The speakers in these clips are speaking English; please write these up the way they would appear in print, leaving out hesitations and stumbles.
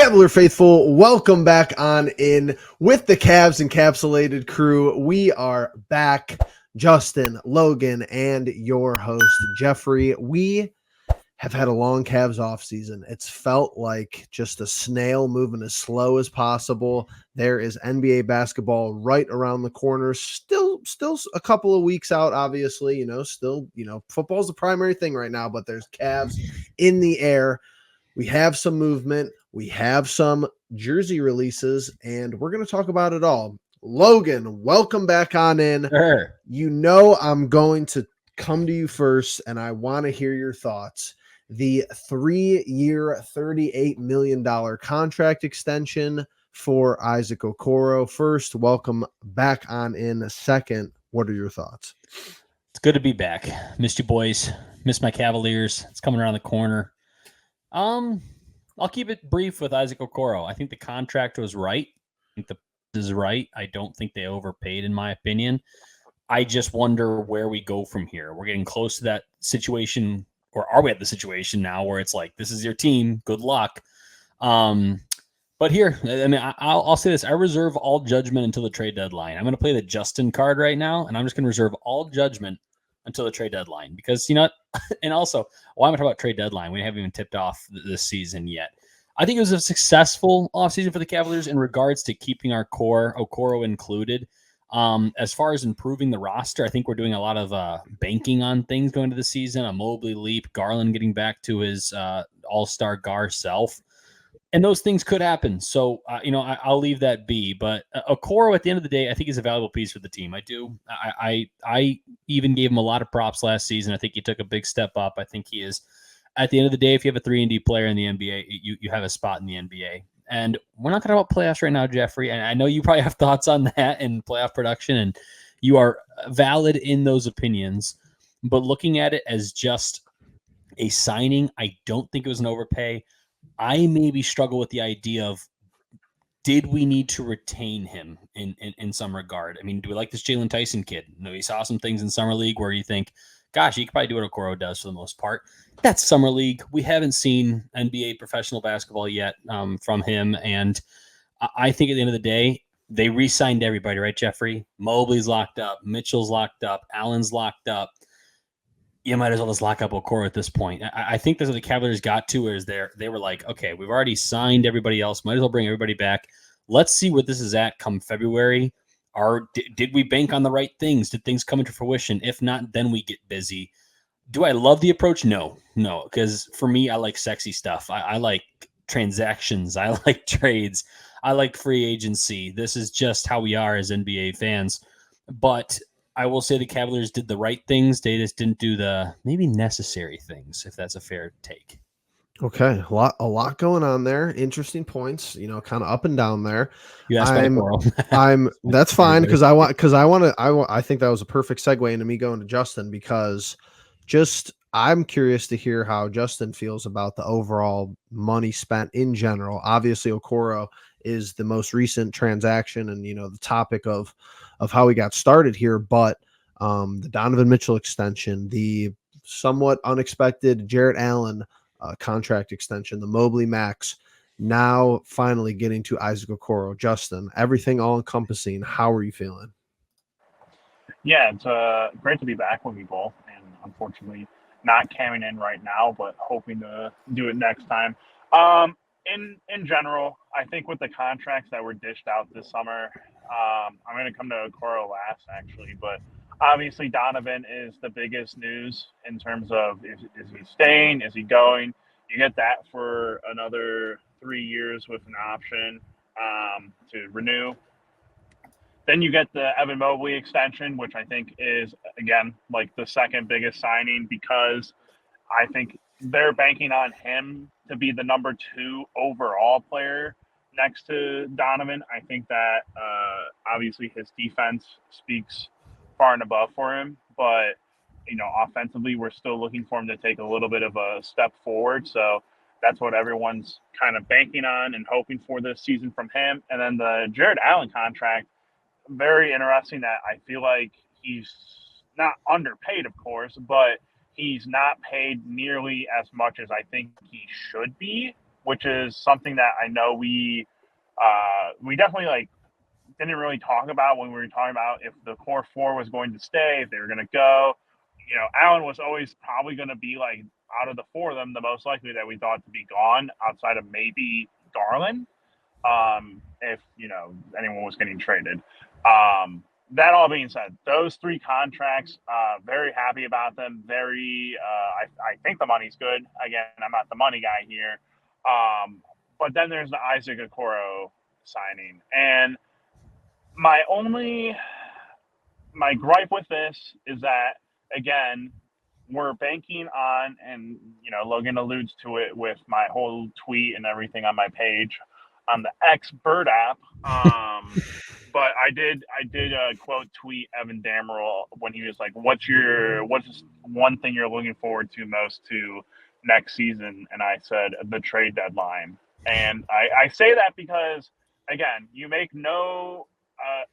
Cavalier faithful, welcome back on in with the Cavs encapsulated crew. We are back, Justin, Logan, and your host, Jeffrey. We have had a long Cavs offseason. It's felt like just a snail moving as slow as possible. There is NBA basketball right around the corner. Still a couple of weeks out, obviously. Football's the primary thing right now, but there's Cavs in the air. We have some movement. We have some jersey releases, and we're going to talk about it all. Logan, welcome back on in. Sure. You know I'm going to come to you first, and I want to hear your thoughts. The 3-year, $38 million contract extension for Isaac Okoro. First, welcome back on in. Second, what are your thoughts? It's good to be back. Missed you boys. Missed my Cavaliers. It's coming around the corner. I'll keep it brief with Isaac Okoro. I think the contract was right. I think the price is right. I don't think they overpaid, in my opinion. I just wonder where we go from here. We're getting close to that situation, or are we at the situation now where it's like, this is your team, good luck. But here, I mean, I'll say this. I reserve all judgment until the trade deadline. I'm going to play the Justin card right now, and I'm just going to reserve all judgment until the trade deadline because, you know, and also, why am I talking about trade deadline? We haven't even tipped off this season yet. I think it was a successful offseason for the Cavaliers in regards to keeping our core, Okoro included. As far as improving the roster, I think we're doing a lot of banking on things going into the season. A Mobley leap, Garland getting back to his all-star Gar self. And those things could happen. So, I'll leave that be. But Okoro, at the end of the day, I think is a valuable piece for the team. I do. I even gave him a lot of props last season. I think he took a big step up. I think he is, at the end of the day, if you have a 3-and-D player in the NBA, you have a spot in the NBA. And we're not going to talk about playoffs right now, Jeffrey. And I know you probably have thoughts on that and playoff production, and you are valid in those opinions. But looking at it as just a signing, I don't think it was an overpay. I maybe struggle with the idea of, did we need to retain him in some regard? I mean, do we like this Jalen Tyson kid? You know, we saw some things in Summer League where you think, gosh, he could probably do what Okoro does for the most part. That's Summer League. We haven't seen NBA professional basketball yet from him. And I think at the end of the day, they re-signed everybody, right, Jeffrey? Mobley's locked up. Mitchell's locked up. Allen's locked up. You might as well just lock up Okoro at this point. I think that's what the Cavaliers got to, is they were like, okay, we've already signed everybody else. Might as well bring everybody back. Let's see what this is at come February. Did we bank on the right things? Did things come into fruition? If not, then we get busy. Do I love the approach? No, because for me, I like sexy stuff. I like transactions. I like trades. I like free agency. This is just how we are as NBA fans. But I will say the Cavaliers did the right things. They just didn't do the maybe necessary things, if that's a fair take. Okay, a lot going on there. Interesting points, kind of up and down there. You asked about Okoro. I'm that's fine because I think that was a perfect segue into me going to Justin, because I'm curious to hear how Justin feels about the overall money spent in general. Obviously, Okoro is the most recent transaction and the topic of how we got started here, but the Donovan Mitchell extension, the somewhat unexpected Jarrett Allen contract extension, the Mobley max, now finally getting to Isaac Okoro. Justin, everything all encompassing, how are you feeling? Yeah, it's great to be back with you both, and unfortunately not camming in right now, but hoping to do it next time. In general, I think with the contracts that were dished out this summer, I'm going to come to Okoro last actually, but obviously Donovan is the biggest news in terms of is he staying, is he going? You get that for another 3 years with an option to renew. Then you get the Evan Mobley extension, which I think is, again, like the second biggest signing, because I think they're banking on him to be the number 2 overall player next to Donovan. I think that obviously his defense speaks far and above for him, but offensively, we're still looking for him to take a little bit of a step forward. So that's what everyone's kind of banking on and hoping for this season from him. And then the Jarrett Allen contract, very interesting that I feel like he's not underpaid, of course, but he's not paid nearly as much as I think he should be. which is something that I know we definitely like didn't really talk about when we were talking about if the core four was going to stay, if they were going to go. You know, Allen was always probably going to be like out of the four of them, the most likely that we thought to be gone outside of maybe Garland, if, you know, anyone was getting traded. That all being said, those three contracts, very happy about them. I think the money's good. Again, I'm not the money guy here. But then there's the Isaac Okoro signing. And my gripe with this is that, again, we're banking on, and, you know, Logan alludes to it with my whole tweet and everything on my page on the X Bird app. But I did quote tweet Evan Dammerel when he was like, what's one thing you're looking forward to most to next season? And I said, the trade deadline. And I say that because, again, you make no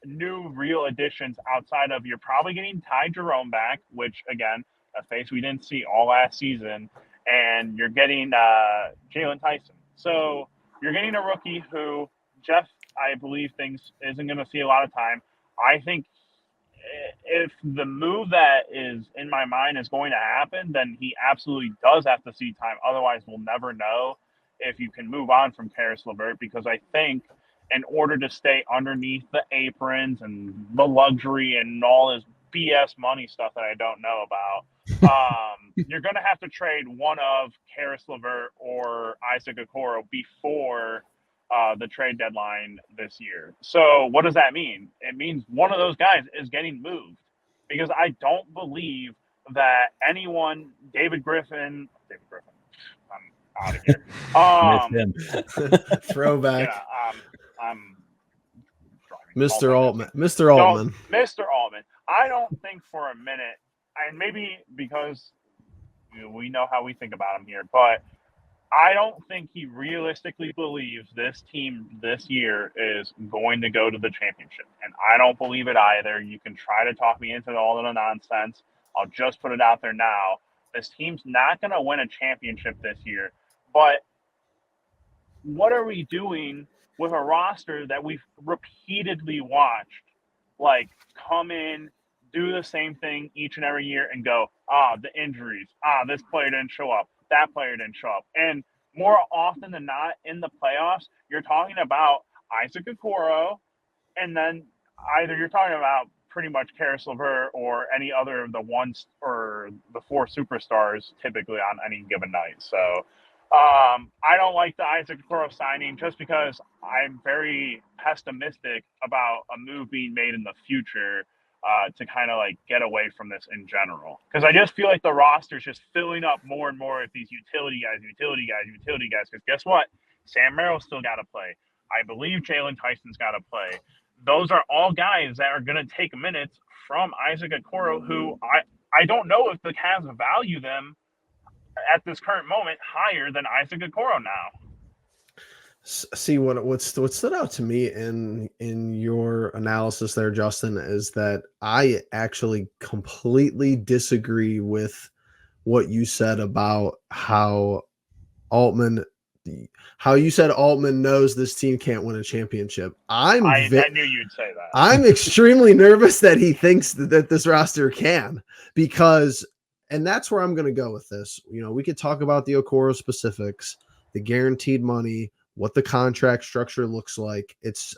new real additions outside of, you're probably getting Ty Jerome back, which, again, a face we didn't see all last season, and you're getting Jalen Tyson. So you're getting a rookie who Jeff, I believe, thinks isn't going to see a lot of time. I think if the move that is in my mind is going to happen, then he absolutely does have to see time. Otherwise, we'll never know if you can move on from Karis LeVert, because I think in order to stay underneath the aprons and the luxury and all this BS money stuff that I don't know about, you're going to have to trade one of Karis LeVert or Isaac Okoro before the trade deadline this year. So what does that mean? It means one of those guys is getting moved, because I don't believe that anyone, David Griffin, I'm out of here. Throwback. Yeah, I'm Mr. Altman. Mr. Altman. Mr. Altman. I don't think for a minute, and maybe because we know how we think about him here, but I don't think he realistically believes this team this year is going to go to the championship. And I don't believe it either. You can try to talk me into all of the nonsense. I'll just put it out there now. This team's not going to win a championship this year. But what are we doing with a roster that we've repeatedly watched, like, come in, do the same thing each and every year and go, the injuries, this player didn't show up, that player didn't show up. And more often than not in the playoffs, you're talking about Isaac Okoro, and then either you're talking about pretty much Karis LeVert or any other of the ones or the four superstars typically on any given night. So I don't like the Isaac Okoro signing just because I'm very pessimistic about a move being made in the future to kind of like get away from this in general. Because I just feel like the roster is just filling up more and more with these utility guys. Because guess what? Sam Merrill's still got to play. I believe Jalen Tyson's got to play. Those are all guys that are going to take minutes from Isaac Okoro, who I don't know if the Cavs value them at this current moment higher than Isaac Okoro now. See, what stood out to me in your analysis there, Justin, is that I actually completely disagree with what you said about how you said Altman knows this team can't win a championship. I knew you'd say that. I'm extremely nervous that he thinks that this roster can, because, and that's where I'm going to go with this. You know, we could talk about the Okoro specifics, the guaranteed money, what the contract structure looks like. It's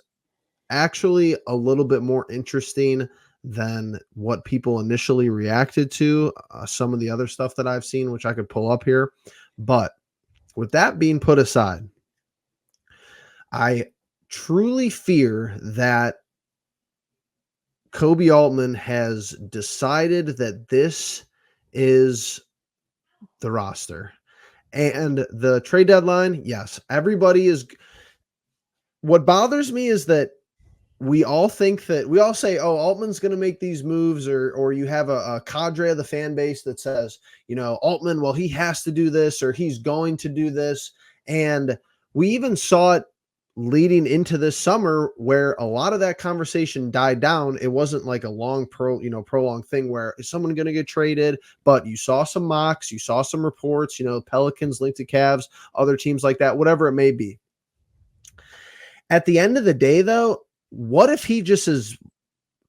actually a little bit more interesting than what people initially reacted to. Some of the other stuff that I've seen, which I could pull up here. But with that being put aside, I truly fear that Kobe Altman has decided that this is the roster. And the trade deadline, yes, everybody is. What bothers me is that we all say, oh, Altman's going to make these moves, or you have a cadre of the fan base that says, you know, Altman, well, he has to do this or he's going to do this. And we even saw it leading into this summer where a lot of that conversation died down. It wasn't like a long prolonged thing where is someone going to get traded, but you saw some mocks, you saw some reports, Pelicans linked to Cavs, other teams like that, whatever it may be. At the end of the day, though, what if he just is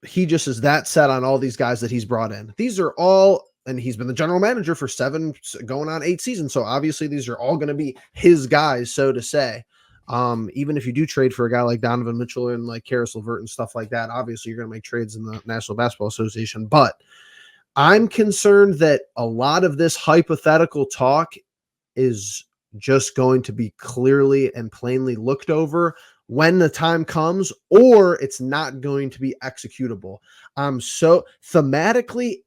that set on all these guys that he's brought in? These are all, and he's been the general manager for 7 going on 8 seasons. So obviously these are all going to be his guys, so to say. Even if you do trade for a guy like Donovan Mitchell and like Karis LeVert and stuff like that, obviously you're going to make trades in the National Basketball Association. But I'm concerned that a lot of this hypothetical talk is just going to be clearly and plainly looked over when the time comes, or it's not going to be executable. So thematically,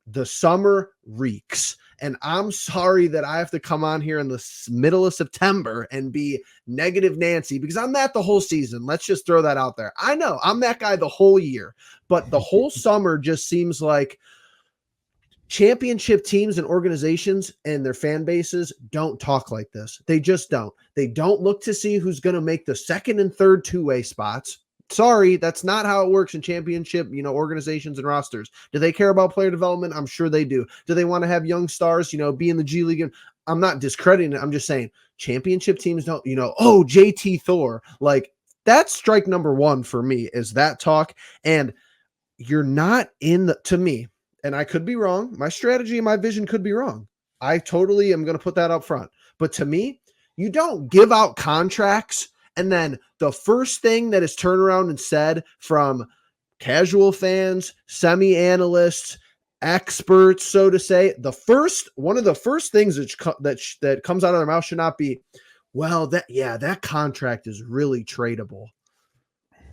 the summer reeks. And I'm sorry that I have to come on here in the middle of September and be negative Nancy, because I'm that the whole season. Let's just throw that out there. I know I'm that guy the whole year, but the whole summer just seems like championship teams and organizations and their fan bases don't talk like this. They just don't. They don't look to see who's going to make the second and third two-way spots. Sorry, that's not how it works in championship, organizations and rosters. Do they care about player development? I'm sure they do. Do they want to have young stars, be in the G League? I'm not discrediting it. I'm just saying championship teams don't, JT Thor. Like, that's strike number 1 for me is that talk. And you're not to me, and I could be wrong. My strategy and my vision could be wrong. I totally am going to put that up front. But to me, you don't give out contracts and then the first thing that is turned around and said from casual fans, semi-analysts, experts, so to say, one of the first things that comes out of their mouth should not be, well, that contract is really tradable.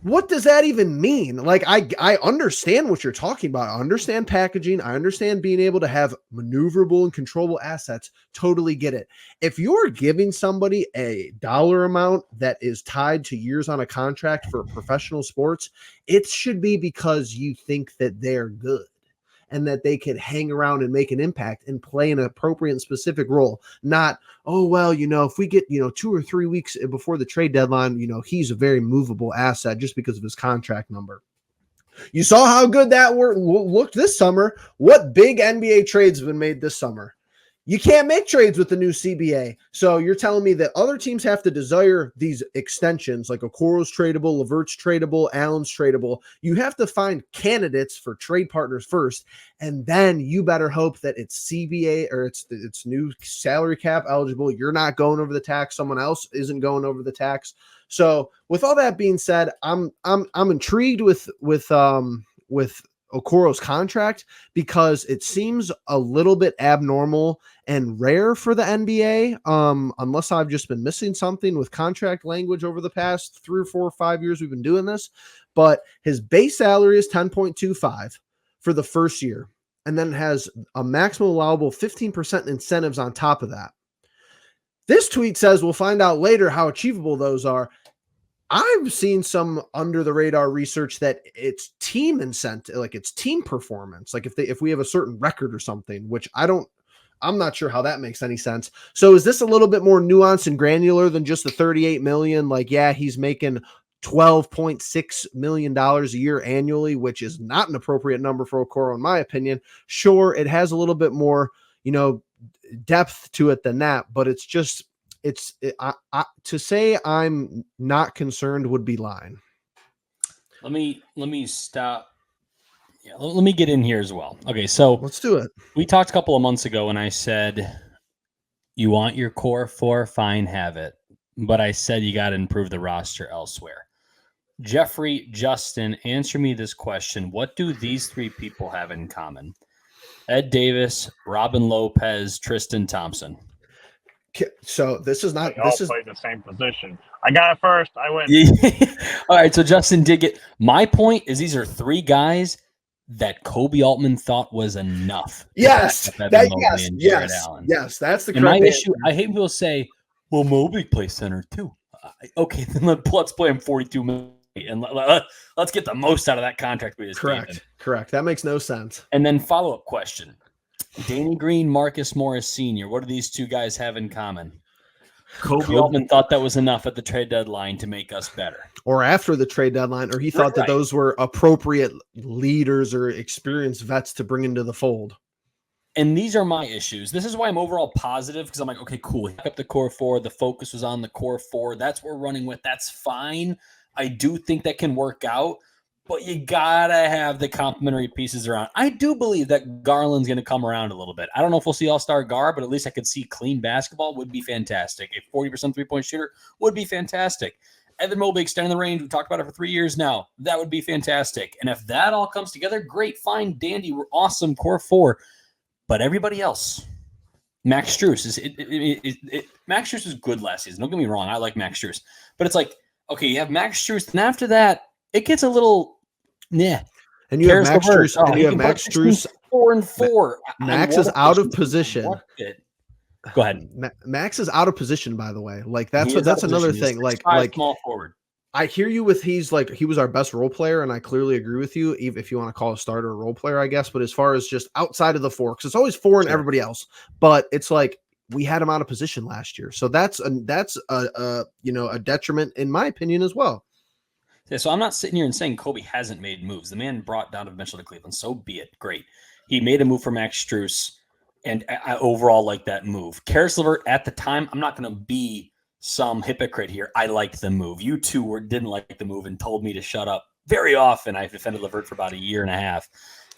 What does that even mean? Like, I understand what you're talking about. I understand packaging. I understand being able to have maneuverable and controllable assets. Totally get it. If you're giving somebody a dollar amount that is tied to years on a contract for professional sports, it should be because you think that they're good and that they can hang around and make an impact and play an appropriate and specific role. Not, oh, well, if we get, 2 or 3 weeks before the trade deadline, he's a very movable asset just because of his contract number. You saw how good that looked this summer. What big NBA trades have been made this summer? You can't make trades with the new CBA. So you're telling me that other teams have to desire these extensions, like Okoro's tradable, LeVert's tradable, Allen's tradable. You have to find candidates for trade partners first, and then you better hope that it's CBA or it's new salary cap eligible. You're not going over the tax. Someone else isn't going over the tax. So with all that being said, I'm intrigued with Okoro's contract because it seems a little bit abnormal and rare for the NBA, unless I've just been missing something with contract language over the past 3 or 4 or 5 years we've been doing this. But his base salary is 10.25 for the first year, and then has a maximum allowable 15% incentives on top of that. This tweet says we'll find out later how achievable those are. I've seen some under the radar research that it's team incentive, like it's team performance. Like if we have a certain record or something, which I'm not sure how that makes any sense. So is this a little bit more nuanced and granular than just the 38 million? Like, yeah, he's making $12.6 million a year annually, which is not an appropriate number for Okoro, in my opinion. Sure, it has a little bit more, depth to it than that, but it's just, to say I'm not concerned would be lying. Let me stop. Yeah, let me get in here as well. Okay, so let's do it. We talked a couple of months ago and I said, you want your core 4, fine, have it. But I said you got to improve the roster elsewhere. Jeffrey, Justin, answer me this question. What do these 3 people have in common? Ed Davis, Robin Lopez, Tristan Thompson. So this is not. They all play the same position. I got it first. I win. All right. So Justin did get. My point is these are 3 guys that Kobe Altman thought was enough. Yes. Yes. That's the correct my issue. I hate when people say, "Well, Mobley plays center too." Okay, then let's play him 42 million and let's get the most out of that contract we just Correct. Correct. That makes no sense. And then follow-up question. Danny Green, Marcus Morris Sr. What do these 2 guys have in common? Kobe Altman thought that was enough at the trade deadline to make us better. Or after the trade deadline, or he thought that those were appropriate leaders or experienced vets to bring into the fold. And these are my issues. This is why I'm overall positive, because I'm like, okay, cool. Pick up the core four. The focus was on the core four. That's what we're running with. That's fine. I do think that can work out, but you gotta have the complementary pieces around. I do believe that Garland's going to come around a little bit. I don't know if we'll see all-star Gar, but at least I could see clean basketball would be fantastic. A 40% three-point shooter would be fantastic. Evan Mobley extending the range. We've talked about it for 3 years now. That would be fantastic. And if that all comes together, great, fine, dandy, we're awesome, core four. But everybody else, Max Strus Max Strus was good last season. Don't get me wrong. I like Max Strus. But it's like, okay, you have Max Strus, and after that, it gets a little, yeah. And you have Max Strus, and you have Max Strus 4-4. Max is out of position. Go ahead. Max is out of position, by the way. Like that's another thing. Like small forward. I hear you with he was our best role player, and I clearly agree with you, even if you want to call a starter a role player, I guess. But as far as just outside of the four, because it's always four and everybody else, but it's like we had him out of position last year, so that's a detriment in my opinion as well. Yeah, so I'm not sitting here and saying Kobe hasn't made moves. The man brought Donovan Mitchell to Cleveland, so be it. Great, he made a move for Max Strus, and I overall like that move. Karis LeVert at the time, I'm not going to be some hypocrite here. I liked the move. You two didn't like the move and told me to shut up very often. I've defended LeVert for about a year and a half.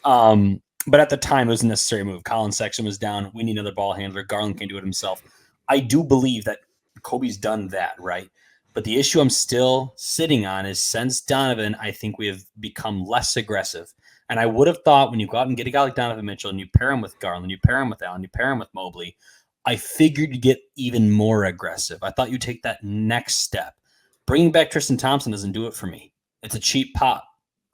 But at the time, it was a necessary move. Colin Sexton was down. We need another ball handler. Garland can do it himself. I do believe that Kobe's done that, right? But the issue I'm still sitting on is since Donovan, I think we have become less aggressive. And I would have thought when you go out and get a guy like Donovan Mitchell and you pair him with Garland, you pair him with Allen, you pair him with Mobley, I figured you'd get even more aggressive. I thought you'd take that next step. Bringing back Tristan Thompson doesn't do it for me. It's a cheap pop.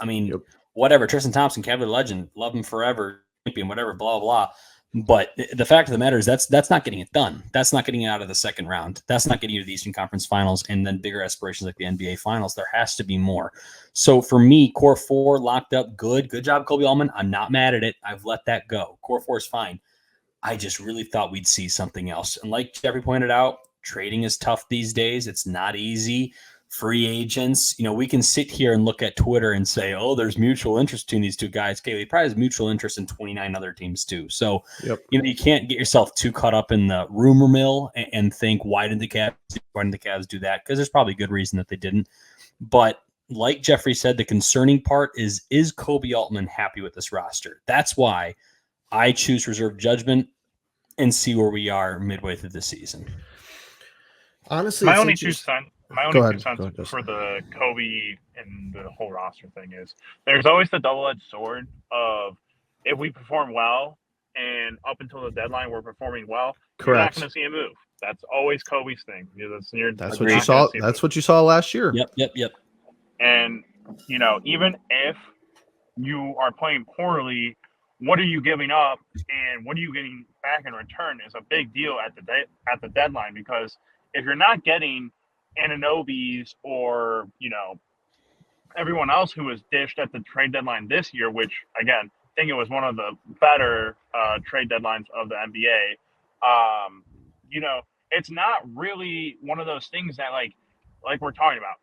I mean, whatever. Tristan Thompson, Cavalier legend, love him forever, champion, whatever, blah, blah. But the fact of the matter is that's not getting it done. That's not getting it out of the second round. That's not getting you to the Eastern Conference Finals and then bigger aspirations like the NBA Finals. There has to be more. So for me, core four locked up, good. Good job, Kobe Allman. I'm not mad at it. I've let that go. Core four is fine. I just really thought we'd see something else. And like Jeffrey pointed out, trading is tough these days. It's not easy. Free agents, we can sit here and look at Twitter and say, oh, there's mutual interest between these two guys. Okay, they probably has mutual interest in 29 other teams too. So, you can't get yourself too caught up in the rumor mill and think, why didn't the Cavs do that? Because there's probably a good reason that they didn't. But like Jeffrey said, the concerning part is Kobe Altman happy with this roster? That's why I choose reserve judgment and see where we are midway through the season. Honestly, my only two cents Go for the Kobe and the whole roster thing is there's always the double-edged sword of if we perform well and up until the deadline we're performing well, you're not going to see a move. That's always Kobe's thing. That's what you saw. That's what you saw last year. Yep. And even if you are playing poorly, what are you giving up and what are you getting back in return is a big deal at the deadline, because if you're not getting Ananobi's or everyone else who was dished at the trade deadline this year, which again I think it was one of the better trade deadlines of the NBA, it's not really one of those things that like we're talking about.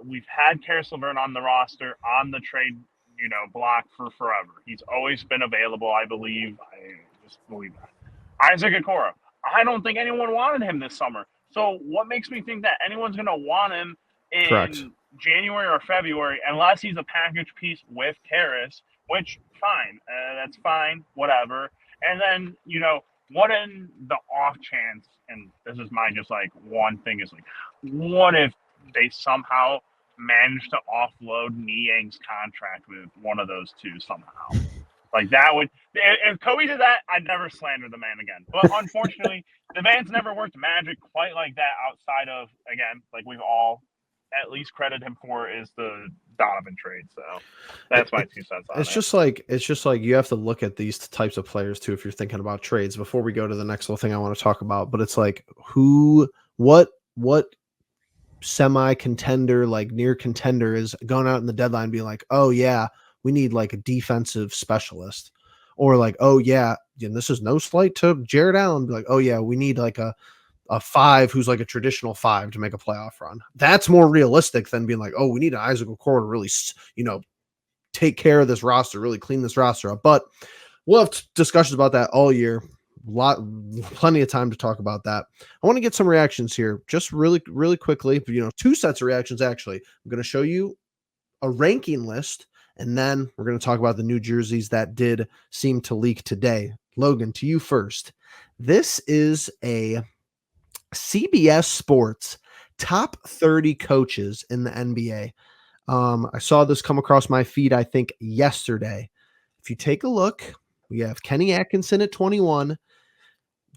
We've had Karis LeVert on the roster on the trade block for forever. He's always been available, I believe. I just believe that. Isaac Okoro, I don't think anyone wanted him this summer. So what makes me think that anyone's going to want him in January or February unless he's a package piece with Karis, which fine. That's fine, whatever. And then, what in the off chance, and this is my just like one thing is like, what if they somehow manage to offload Niang's contract with one of those two somehow? Like that would, if Kobe did that, I'd never slander the man again. But unfortunately, the man's never worked magic quite like that outside of, again, like we've all at least credited him for is the Donovan trade. So that's my 2 cents on it. It's just like you have to look at these types of players too if you're thinking about trades before we go to the next little thing I want to talk about. But it's like what semi-contender, like near contender is going out in the deadline and being like, oh yeah, we need like a defensive specialist, or like, oh yeah, and this is no slight to Jared Allen, be like, oh yeah, we need like a a 5 who's like a traditional 5 to make a playoff run. That's more realistic than being like, oh, we need an Isaac Okoro to really, take care of this roster, really clean this roster up. But we'll have discussions about that all year. Plenty of time to talk about that. I want to get some reactions here, just really, really quickly. 2 sets of reactions actually. I'm going to show you a ranking list, and then we're going to talk about the new jerseys that did seem to leak today. Logan, to you first. This is a CBS Sports top 30 coaches in the NBA. I saw this come across my feed, I think, yesterday. If you take a look, we have Kenny Atkinson at 21,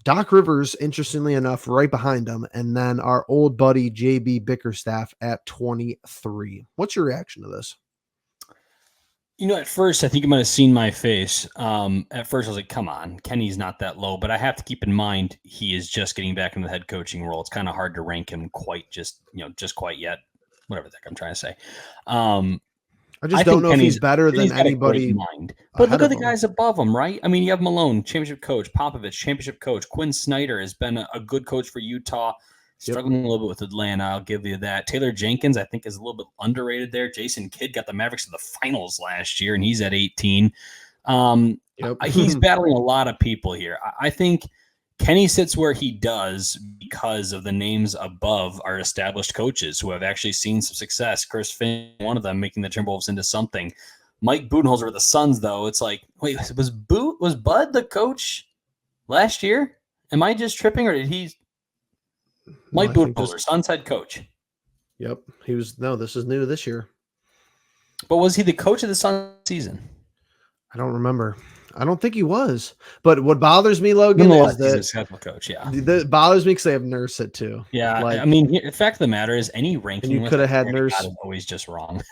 Doc Rivers, interestingly enough, right behind him, and then our old buddy JB Bickerstaff at 23. What's your reaction to this? At first, I think you might have seen my face. At first, I was like, come on, Kenny's not that low. But I have to keep in mind, he is just getting back into the head coaching role. It's kind of hard to rank him quite yet. Whatever the heck I'm trying to say. I just don't know if he's better than anybody. Mind. But look at the guys above him, right? I mean, you have Malone, championship coach, Popovich, championship coach. Quinn Snyder has been a good coach for Utah. Struggling a little bit with Atlanta, I'll give you that. Taylor Jenkins, I think, is a little bit underrated there. Jason Kidd got the Mavericks to the finals last year, and he's at 18. He's battling a lot of people here. I think Kenny sits where he does because of the names above our established coaches who have actually seen some success. Chris Finn, one of them, making the Timberwolves into something. Mike Budenholzer with the Suns, though, it's like, wait, was Bud the coach last year? Am I just tripping, or did he? Mike Budenholzer, Suns head coach. Yep, he was. No, this is new this year. But was he the coach of the Suns season? I don't remember. I don't think he was. But what bothers me, Logan, is that he's a coach. Yeah, that bothers me because they have Nurse at 2. Yeah, I mean, the fact of the matter is, any ranking you could have had Nurse is always just wrong.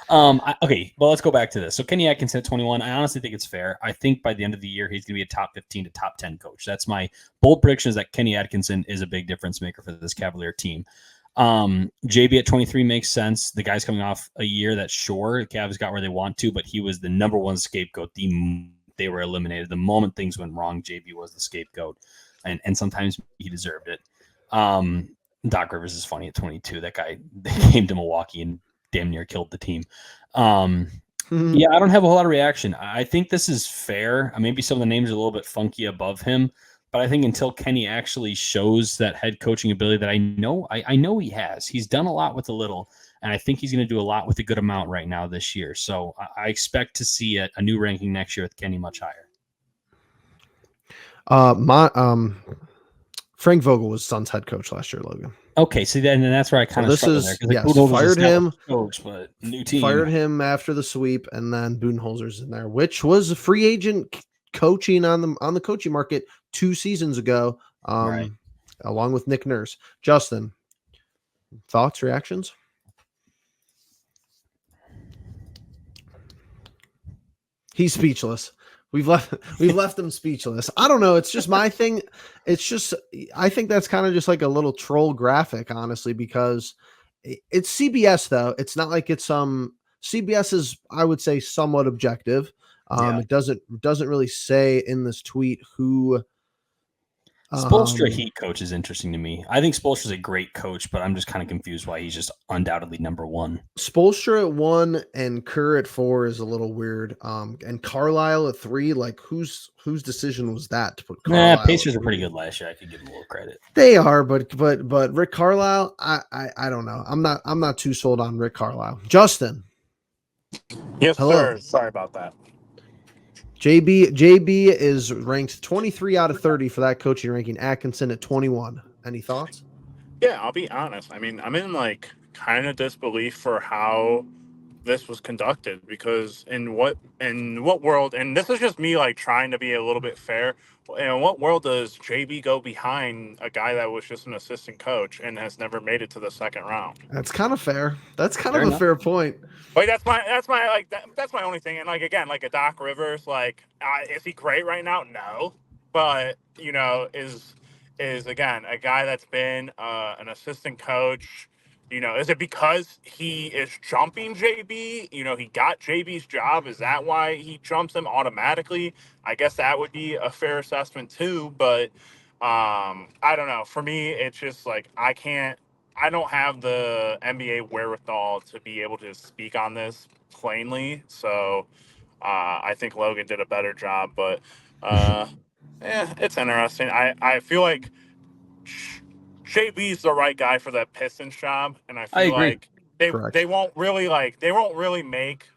Okay, well, let's go back to this. So Kenny Atkinson at 21. I honestly think it's fair. I think by the end of the year, he's going to be a top 15 to top 10 coach. That's my bold prediction, is that Kenny Atkinson is a big difference maker for this Cavalier team. JB at 23 makes sense. The guy's coming off a year that, sure, the Cavs got where they want to, but he was the number one scapegoat. They were eliminated. The moment things went wrong, JB was the scapegoat, and sometimes he deserved it. Doc Rivers is funny at 22. That guy, they came to Milwaukee and damn near killed the team. Yeah, I don't have a whole lot of reaction. I think this is fair. Maybe some of the names are a little bit funky above him, but I think until Kenny actually shows that head coaching ability that I know he has, he's done a lot with a little, and I think he's going to do a lot with a good amount right now this year. So I expect to see a new ranking next year with Kenny much higher. Frank Vogel was Suns head coach last year, Logan. Okay, so then that's where I kind of fired him. Coach, but new team. Fired him after the sweep, and then Budenholzer's in there, which was a free agent coaching on the coaching market 2 seasons ago, right, along with Nick Nurse. Justin, thoughts, reactions? He's speechless. We've left him speechless. I don't know. It's just my thing. It's just, I think that's kind of just like a little troll graphic, honestly, because it's CBS though. It's not like it's CBS is, I would say, somewhat objective. It doesn't really say in this tweet who. Spoelstra Heat coach is interesting to me. I think Spoelstra's a great coach, but I'm just kind of confused why he's just undoubtedly number 1. Spoelstra at 1 and Kerr at 4 is a little weird. And Carlisle at 3, like whose decision was that to put Carlisle? Pacers are pretty good last year. I could give them a little credit. They are, but Rick Carlisle, I don't know. I'm not too sold on Rick Carlisle. Justin. Yes, hello. sir. Sorry about that. JB is ranked 23 out of 30 for that coaching ranking. Atkinson at 21. Any thoughts? Yeah, I'll be honest. I mean, I'm in like kind of disbelief for how this was conducted, because in what world, and this is just me like trying to be a little bit fair, in what world does JB go behind a guy that was just an assistant coach and has never made it to the second round? That's kind of fair. That's kind of a fair point. Like that's my only thing. And like, again, like a Doc Rivers, like is he great right now? No, but is again a guy that's been an assistant coach. Is it because he is jumping JB? He got JB's job. Is that why he jumps him automatically? I guess that would be a fair assessment too. But I don't know. For me, it's just like I don't have the NBA wherewithal to be able to speak on this plainly. So I think Logan did a better job, but it's interesting. I feel like JB's the right guy for that Pistons job, and I I feel agree. like Correct. they won't really make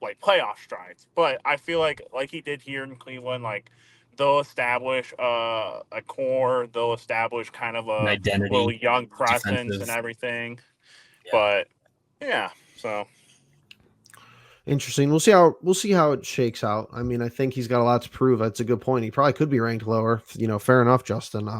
like playoff strides, but I feel like he did here in Cleveland, like they'll establish a core, they'll establish kind of An a identity, little young presence defensive. and everything. Yeah. But yeah, so Interesting. We'll see how it shakes out. I mean, I think he's got a lot to prove. That's a good point. He probably could be ranked lower. Fair enough, Justin.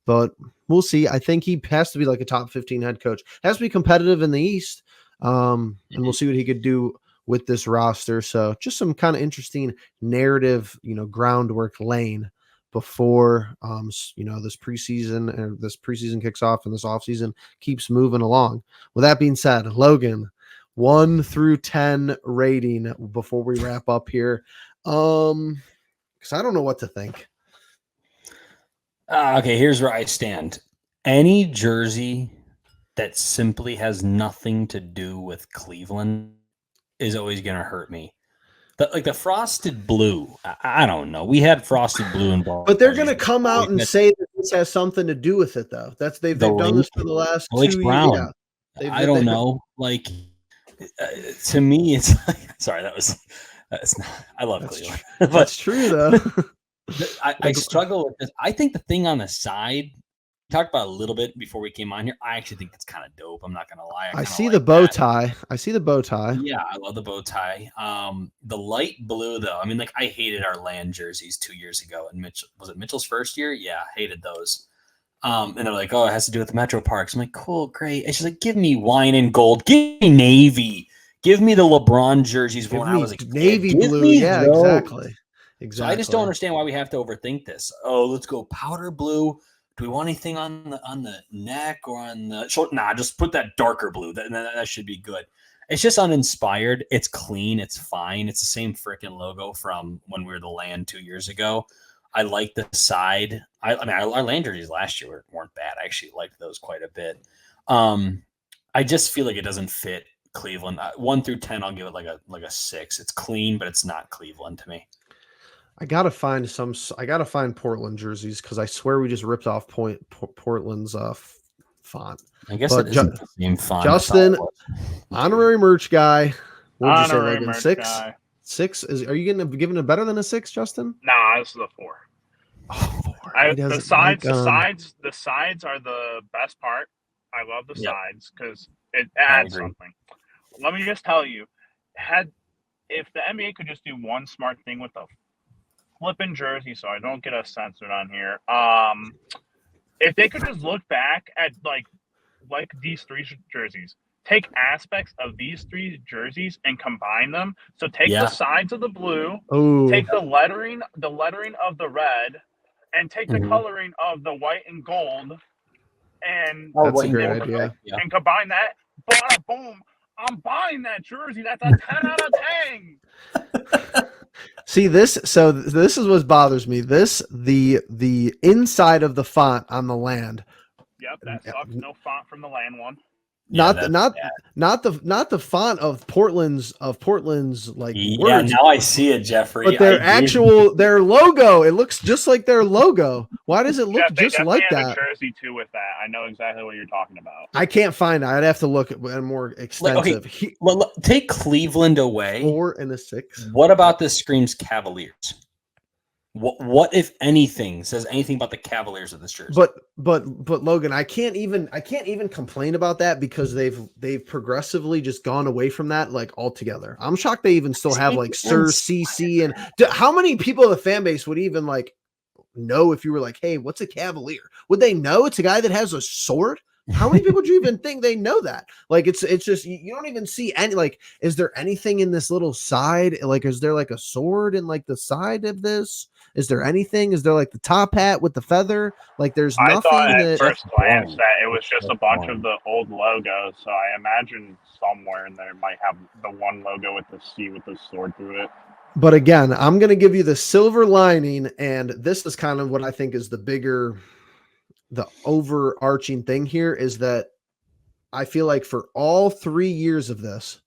But we'll see. I think he has to be like a top 15 head coach. Has to be competitive in the East. And we'll see what he could do with this roster. So just some kind of interesting narrative, groundwork laying before this preseason kicks off and this offseason keeps moving along. With that being said, Logan, 1 through 10 rating before we wrap up here. Because I don't know what to think. Okay, here's where I stand. Any jersey that simply has nothing to do with Cleveland is always going to hurt me. The frosted blue, I don't know. We had frosted blue in ball, but they're going to come out and say that this has something to do with it, though. They've done this for the last 2 years. Brown. Yeah. I don't know. Like to me, it's like, sorry. That's not. I love Cleveland, but that's true though. I struggle with this. I think the thing on the side. Talked about a little bit before we came on here. I actually think it's kind of dope. I'm not gonna lie. I see the bow tie. I see the bow tie. Yeah, I love the bow tie. The light blue though. I mean, like I hated our land jerseys 2 years ago. And was it Mitchell's first year? Yeah, hated those. And they're like, oh, it has to do with the Metro Parks. I'm like, cool, great. It's just like, give me wine and gold. Give me navy. Give me the LeBron jerseys when I was a kid. Navy blue. Yeah, exactly. So I just don't understand why we have to overthink this. Oh, let's go powder blue. Do we want anything on the neck or on the shoulder? Nah, just put that darker blue. That should be good. It's just uninspired. It's clean. It's fine. It's the same freaking logo from when we were the land 2 years ago. I like the side. I mean, our land jerseys last year weren't bad. I actually liked those quite a bit. I just feel like it doesn't fit Cleveland. 1 through 10, I'll give it like a 6. It's clean, but it's not Cleveland to me. I gotta find Portland jerseys because I swear we just ripped off Portland's font. I guess it isn't the same font. Justin, honorary merch guy. What'd you say, Logan? 6? Guy. 6 are you giving it better than a 6, Justin? Nah, this is a 4. Oh, 4. The sides are the best part. I love the sides because it adds something. Let me just tell you, if the NBA could just do one smart thing with the flipping jersey, so I don't get us censored on here. If they could just look back at like these 3 jerseys, take aspects of these 3 jerseys and combine them. So take the sides of the blue, take the lettering of the red, and take the coloring of the white and gold, and that's a great idea. And combine that. Bada boom! I'm buying that jersey. That's a 10 out of 10. See this? So this is what bothers me. The inside of the font on the land. Yep, that sucks. No font from the land one. Not the font of Portland's like words. Now I see it, Jeffrey. But their logo, it looks just like their logo. Why does it look just like that? A jersey too with that. I know exactly what you're talking about. I can't find it. I'd have to look at more extensive. Take Cleveland away. 4 and a 6. What about this screams Cavaliers? What if anything says anything about the Cavaliers of this jersey? But Logan, I can't even complain about that because they've progressively just gone away from that like altogether. I'm shocked they even still have like Sir CC and how many people in the fan base would even like know if you were like, hey, what's a Cavalier? Would they know it's a guy that has a sword? How many people do you even think they know that? Like it's just you don't even see any like. Is there anything in this little side? Like, is there like a sword in like the side of this? Is there anything? Is there like the top hat with the feather? Like there's nothing. I thought at first glance that it was just a bunch of the old logos. So I imagine somewhere in there might have the one logo with the C with the sword through it. But again, I'm going to give you the silver lining, and this is kind of what I think is the overarching thing here is that I feel like for all 3 years of this,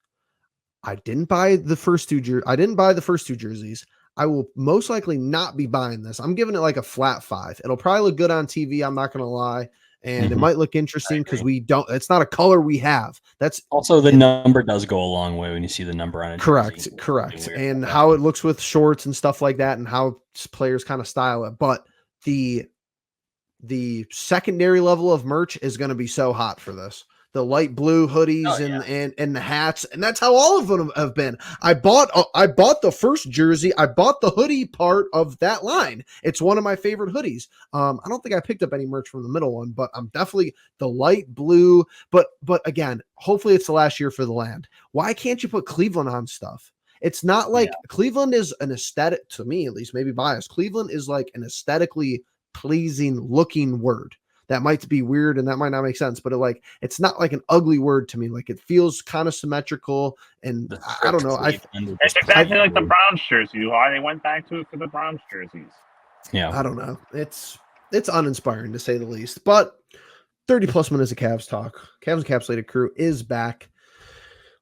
I didn't buy the first two jerseys. I will most likely not be buying this. I'm giving it like a flat 5. It'll probably look good on TV, I'm not going to lie, and it might look interesting because it's not a color we have. That's also the number does go a long way when you see the number on it. Correct. And how it looks with shorts and stuff like that and how players kind of style it. But the secondary level of merch is going to be so hot for this. The light blue hoodies and the hats, and that's how all of them have been. I bought the first jersey. I bought the hoodie part of that line. It's one of my favorite hoodies. I don't think I picked up any merch from the middle one, but I'm definitely the light blue. But again, hopefully it's the last year for the land. Why can't you put Cleveland on stuff? It's not like Cleveland is an aesthetic, to me at least, maybe biased. Cleveland is like an aesthetically pleasing looking word. That might be weird and that might not make sense, but it's not like an ugly word to me. Like it feels kind of symmetrical, and I don't know. It's exactly like the Browns jersey. Why they went back to it for the Browns jerseys. Yeah, I don't know. It's uninspiring to say the least. But 30 plus minutes of Cavs talk. Cavs Encapsulated Crew is back.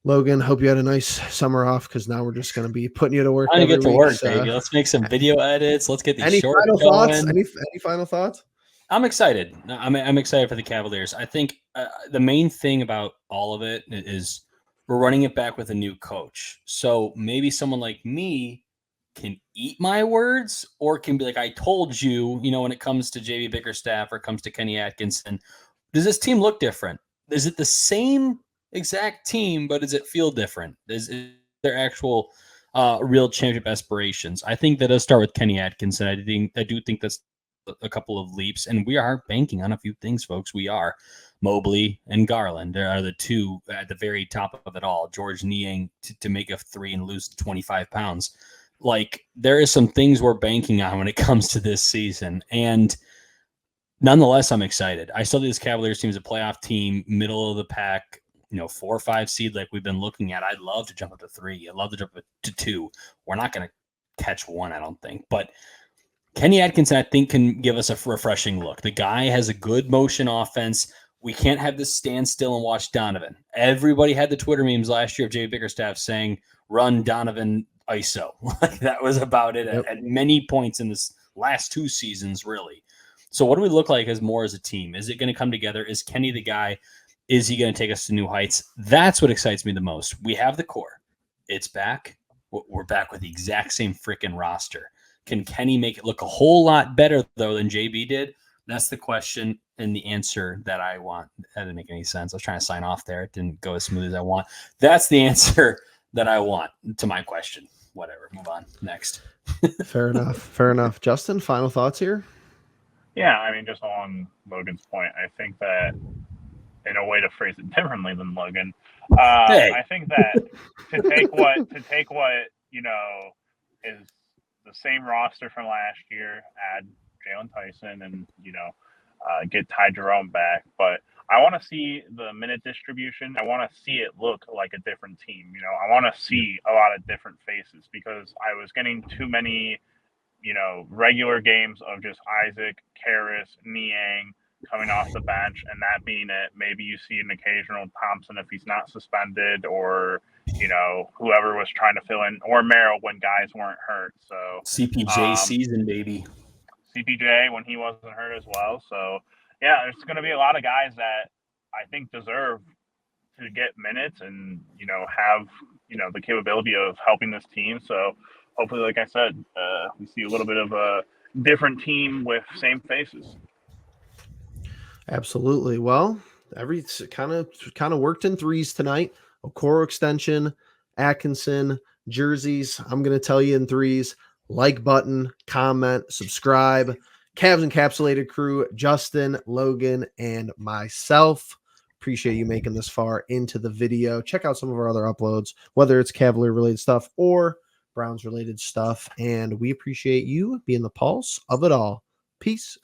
Logan, hope you had a nice summer off because now we're just going to be putting you to work. Time to get to work, baby. Let's make some video edits. Let's get these shorts going. Any final thoughts? I'm excited. I'm excited for the Cavaliers. I think the main thing about all of it is we're running it back with a new coach. So maybe someone like me can eat my words or can be like, I told you, when it comes to JB Bickerstaff or comes to Kenny Atkinson, does this team look different? Is it the same exact team, but does it feel different? Is there actual real championship aspirations? I think that does start with Kenny Atkinson. I do think that's a couple of leaps, and we are banking on a few things, folks. We are. Mobley and Garland. There are the two at the very top of it all. George Niang to make a 3 and lose 25 pounds. Like, there is some things we're banking on when it comes to this season, and nonetheless, I'm excited. I still think this Cavaliers team is a playoff team, middle of the pack, 4 or 5 seed like we've been looking at. I'd love to jump up to 3. I'd love to jump up to 2. We're not going to catch 1, I don't think, but Kenny Atkinson, I think, can give us a refreshing look. The guy has a good motion offense. We can't have this stand still and watch Donovan. Everybody had the Twitter memes last year of Jay Bickerstaff saying, run Donovan ISO. Like that was about it at many points in this last 2 seasons, really. So what do we look like as a team? Is it going to come together? Is Kenny the guy? Is he going to take us to new heights? That's what excites me the most. We have the core. It's back. We're back with the exact same freaking roster. Can Kenny make it look a whole lot better, though, than JB did? That's the question and the answer that I want. That didn't make any sense. I was trying to sign off there. It didn't go as smooth as I want. That's the answer that I want to my question. Whatever. Move on. Next. Fair enough. Justin, final thoughts here? Yeah, I mean, just on Logan's point, I think that in a way to phrase it differently than Logan, I think that to take what is the same roster from last year, add Jalen Tyson and, get Ty Jerome back. But I want to see the minute distribution. I want to see it look like a different team. I want to see a lot of different faces because I was getting too many, regular games of just Isaac, Karras, Niang coming off the bench and that being it. Maybe you see an occasional Thompson if he's not suspended or whoever was trying to fill in, or Merrill when guys weren't hurt. So CPJ season, baby. CPJ when he wasn't hurt as well. So yeah, there's going to be a lot of guys that I think deserve to get minutes and have the capability of helping this team. So hopefully, like I said, we see a little bit of a different team with same faces. Absolutely. Well, every kind of worked in threes tonight. Okoro extension, Atkinson, jerseys. I'm going to tell you in threes. Like button, comment, subscribe. Cavs Encapsulated Crew, Justin, Logan, and myself. Appreciate you making this far into the video. Check out some of our other uploads, whether it's Cavalier related stuff or Browns related stuff. And we appreciate you being the pulse of it all. Peace.